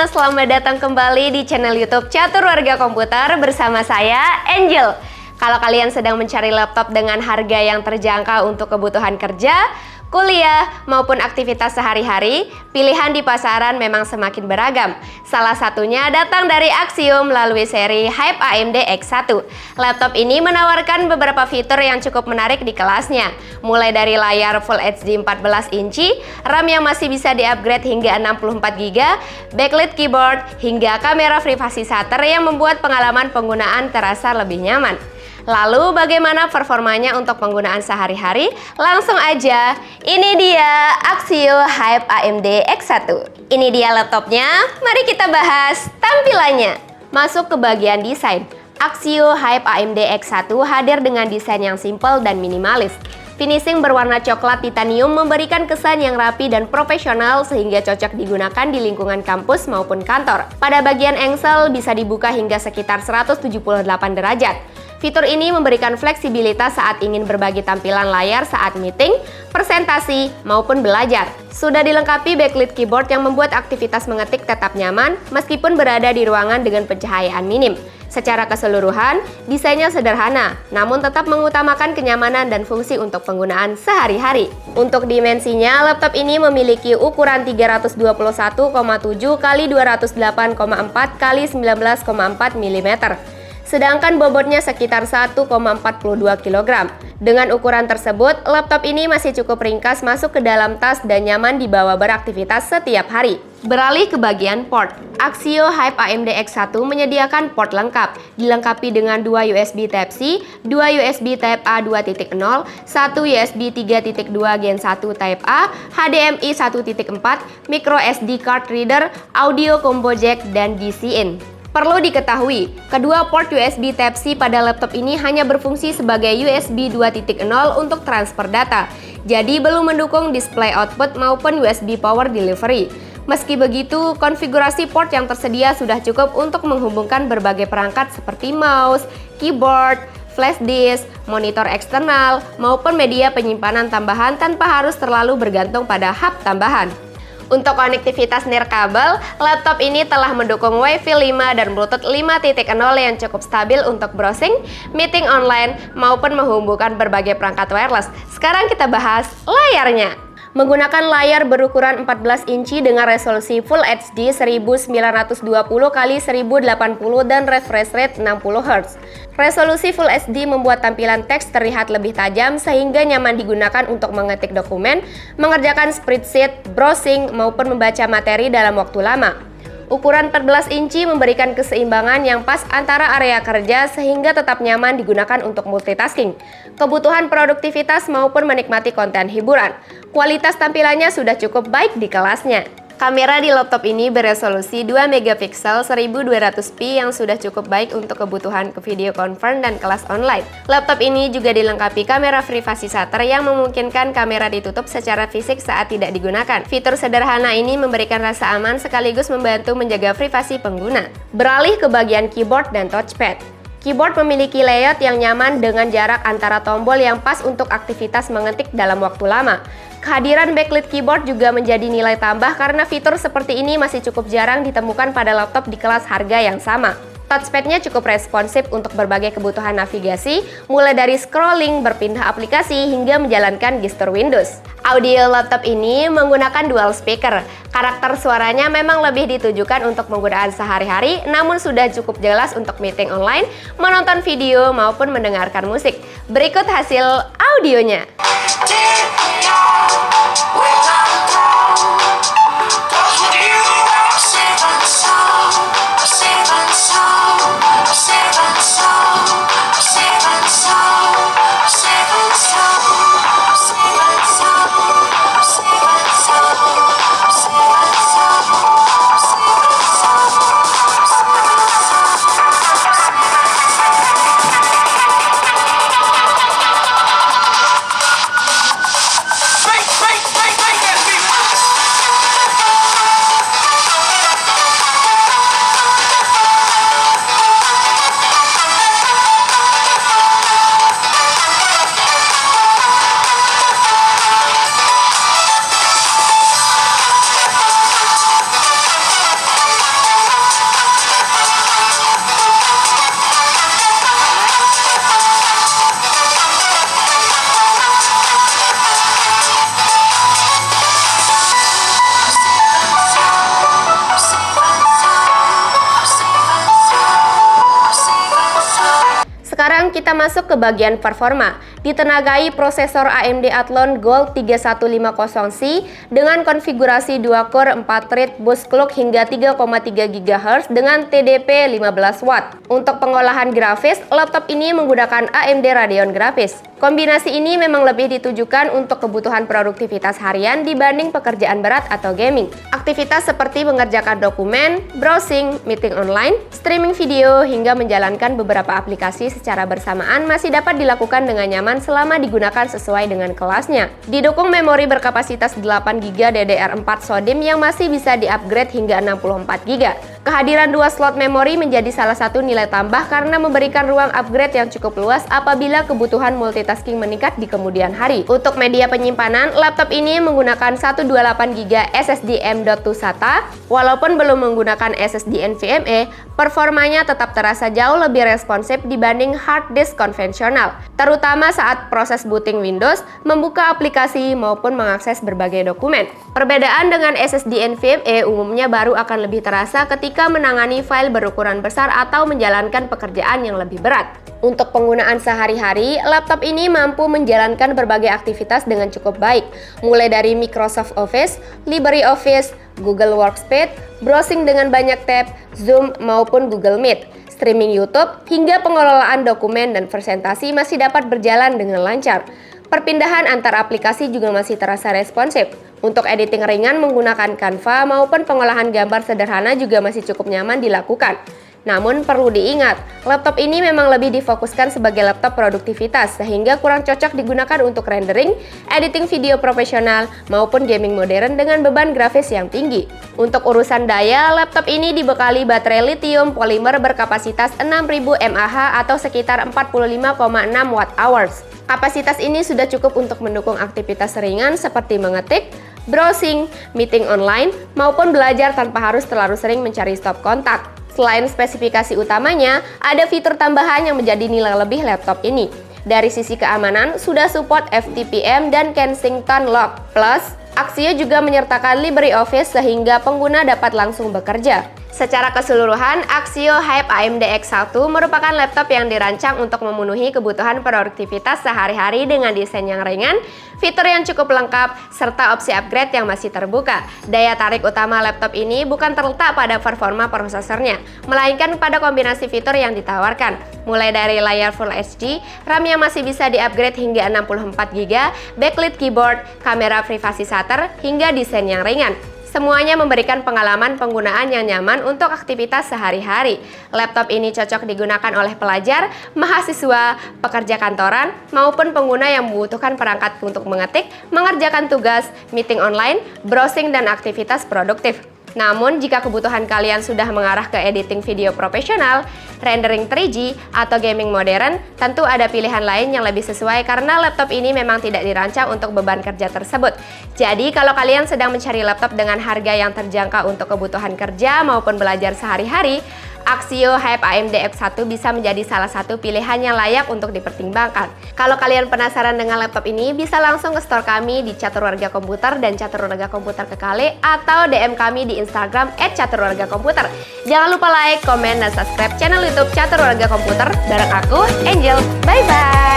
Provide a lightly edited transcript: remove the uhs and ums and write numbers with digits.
selamat datang kembali di channel YouTube Catur Warga Komputer bersama saya, Angel. Kalau kalian sedang mencari laptop dengan harga yang terjangkau untuk kebutuhan kerja, kuliah, maupun aktivitas sehari-hari, pilihan di pasaran memang semakin beragam. Salah satunya datang dari Axiom melalui seri Hype AMD X1. Laptop ini menawarkan beberapa fitur yang cukup menarik di kelasnya, mulai dari layar Full HD 14 inci, RAM yang masih bisa di-upgrade hingga 64GB, backlit keyboard, hingga kamera privasi shutter yang membuat pengalaman penggunaan terasa lebih nyaman. Lalu bagaimana performanya untuk penggunaan sehari-hari? Langsung aja, ini dia Axio Hype AMD X1. Ini dia laptopnya, mari kita bahas tampilannya. Masuk ke bagian desain. Axio Hype AMD X1 hadir dengan desain yang simpel dan minimalis. Finishing berwarna coklat titanium memberikan kesan yang rapi dan profesional sehingga cocok digunakan di lingkungan kampus maupun kantor. Pada bagian engsel bisa dibuka hingga sekitar 178 derajat. Fitur ini memberikan fleksibilitas saat ingin berbagi tampilan layar saat meeting, presentasi, maupun belajar. Sudah dilengkapi backlit keyboard yang membuat aktivitas mengetik tetap nyaman meskipun berada di ruangan dengan pencahayaan minim. Secara keseluruhan, desainnya sederhana, namun tetap mengutamakan kenyamanan dan fungsi untuk penggunaan sehari-hari. Untuk dimensinya, laptop ini memiliki ukuran 321,7 x 208,4 x 19,4 mm. Sedangkan bobotnya sekitar 1,42 kg. Dengan ukuran tersebut, laptop ini masih cukup ringkas masuk ke dalam tas dan nyaman dibawa beraktivitas setiap hari. Beralih ke bagian port. Axio Hype AMD X1 menyediakan port lengkap, dilengkapi dengan 2 USB Type-C, 2 USB Type-A 2.0, 1 USB 3.2 Gen 1 Type-A, HDMI 1.4, micro SD card reader, audio combo jack, dan DC-in. Perlu diketahui, kedua port USB Type-C pada laptop ini hanya berfungsi sebagai USB 2.0 untuk transfer data, jadi belum mendukung display output maupun USB power delivery. Meski begitu, konfigurasi port yang tersedia sudah cukup untuk menghubungkan berbagai perangkat seperti mouse, keyboard, flash disk, monitor eksternal, maupun media penyimpanan tambahan tanpa harus terlalu bergantung pada hub tambahan. Untuk konektivitas nirkabel, laptop ini telah mendukung Wi-Fi 5 dan Bluetooth 5.0 yang cukup stabil untuk browsing, meeting online, maupun menghubungkan berbagai perangkat wireless. Sekarang kita bahas layarnya. Menggunakan layar berukuran 14 inci dengan resolusi Full HD 1920 x 1080 dan refresh rate 60 Hz. Resolusi Full HD membuat tampilan teks terlihat lebih tajam sehingga nyaman digunakan untuk mengetik dokumen, mengerjakan spreadsheet, browsing, maupun membaca materi dalam waktu lama. Ukuran 14 inci memberikan keseimbangan yang pas antara area kerja sehingga tetap nyaman digunakan untuk multitasking, kebutuhan produktivitas maupun menikmati konten hiburan. Kualitas tampilannya sudah cukup baik di kelasnya. Kamera di laptop ini beresolusi 2 MP 1200p yang sudah cukup baik untuk kebutuhan ke video conference dan kelas online. Laptop ini juga dilengkapi kamera privasi shutter yang memungkinkan kamera ditutup secara fisik saat tidak digunakan. Fitur sederhana ini memberikan rasa aman sekaligus membantu menjaga privasi pengguna. Beralih ke bagian keyboard dan touchpad. Keyboard memiliki layout yang nyaman dengan jarak antara tombol yang pas untuk aktivitas mengetik dalam waktu lama. Kehadiran backlit keyboard juga menjadi nilai tambah karena fitur seperti ini masih cukup jarang ditemukan pada laptop di kelas harga yang sama. Touchpad-nya cukup responsif untuk berbagai kebutuhan navigasi, mulai dari scrolling, berpindah aplikasi, hingga menjalankan gestur Windows. Audio laptop ini menggunakan dual speaker. Karakter suaranya memang lebih ditujukan untuk penggunaan sehari-hari, namun sudah cukup jelas untuk meeting online, menonton video, maupun mendengarkan musik. Berikut hasil audionya. kita masuk ke bagian performa. Ditenagai prosesor AMD Athlon Gold 3150C dengan konfigurasi 2 core 4 thread boost clock hingga 3,3 GHz dengan TDP 15 Watt. Untuk pengolahan grafis, laptop ini menggunakan AMD Radeon Graphics. Kombinasi ini memang lebih ditujukan untuk kebutuhan produktivitas harian dibanding pekerjaan berat atau gaming. Aktivitas seperti mengerjakan dokumen, browsing, meeting online, streaming video, hingga menjalankan beberapa aplikasi secara bersamaan masih dapat dilakukan dengan nyaman selama digunakan sesuai dengan kelasnya. Didukung memori berkapasitas 8GB DDR4 SODIMM yang masih bisa di-upgrade hingga 64GB. Kehadiran 2 slot memori menjadi salah satu nilai tambah karena memberikan ruang upgrade yang cukup luas apabila kebutuhan multitasking meningkat di kemudian hari. Untuk media penyimpanan, laptop ini menggunakan 128GB SSD M.2 SATA. Walaupun belum menggunakan SSD NVMe, performanya tetap terasa jauh lebih responsif dibanding hard disk konvensional, terutama saat proses booting Windows, membuka aplikasi, maupun mengakses berbagai dokumen. Perbedaan dengan SSD NVMe umumnya baru akan lebih terasa ketika menangani file berukuran besar atau menjalankan pekerjaan yang lebih berat. Untuk penggunaan sehari-hari, laptop ini mampu menjalankan berbagai aktivitas dengan cukup baik, mulai dari Microsoft Office, LibreOffice, Google Workspace, browsing dengan banyak tab, Zoom maupun Google Meet, streaming YouTube, hingga pengelolaan dokumen dan presentasi masih dapat berjalan dengan lancar. Perpindahan antar aplikasi juga masih terasa responsif. Untuk editing ringan menggunakan Canva maupun pengolahan gambar sederhana juga masih cukup nyaman dilakukan. Namun perlu diingat, laptop ini memang lebih difokuskan sebagai laptop produktivitas sehingga kurang cocok digunakan untuk rendering, editing video profesional, maupun gaming modern dengan beban grafis yang tinggi. Untuk urusan daya, laptop ini dibekali baterai lithium polimer berkapasitas 6000 mAh atau sekitar 45,6 Wh. Kapasitas ini sudah cukup untuk mendukung aktivitas ringan seperti mengetik, browsing, meeting online, maupun belajar tanpa harus terlalu sering mencari stop kontak. Selain spesifikasi utamanya, ada fitur tambahan yang menjadi nilai lebih laptop ini. Dari sisi keamanan, sudah support FTPM dan Kensington Lock. Plus, Axio juga menyertakan LibreOffice sehingga pengguna dapat langsung bekerja. Secara keseluruhan, Axio Hype AMD X1 merupakan laptop yang dirancang untuk memenuhi kebutuhan produktivitas sehari-hari dengan desain yang ringan, fitur yang cukup lengkap, serta opsi upgrade yang masih terbuka. Daya tarik utama laptop ini bukan terletak pada performa prosesornya, melainkan pada kombinasi fitur yang ditawarkan. Mulai dari layar Full HD, RAM yang masih bisa di-upgrade hingga 64GB, backlit keyboard, kamera privasi shutter, hingga desain yang ringan. Semuanya memberikan pengalaman penggunaan yang nyaman untuk aktivitas sehari-hari. Laptop ini cocok digunakan oleh pelajar, mahasiswa, pekerja kantoran, maupun pengguna yang membutuhkan perangkat untuk mengetik, mengerjakan tugas, meeting online, browsing, dan aktivitas produktif. Namun, jika kebutuhan kalian sudah mengarah ke editing video profesional, rendering 3G, atau gaming modern, tentu ada pilihan lain yang lebih sesuai karena laptop ini memang tidak dirancang untuk beban kerja tersebut. Jadi, kalau kalian sedang mencari laptop dengan harga yang terjangkau untuk kebutuhan kerja maupun belajar sehari-hari, Axio Hype AMD X1 bisa menjadi salah satu pilihan yang layak untuk dipertimbangkan. Kalau kalian penasaran dengan laptop ini, bisa langsung ke store kami di Catur Warga Komputer dan Catur Warga Komputer Kekale, atau DM kami di Instagram @caturwargakomputer. Jangan lupa like, komen, dan subscribe channel YouTube Catur Warga Komputer bareng aku, Angel. Bye-bye!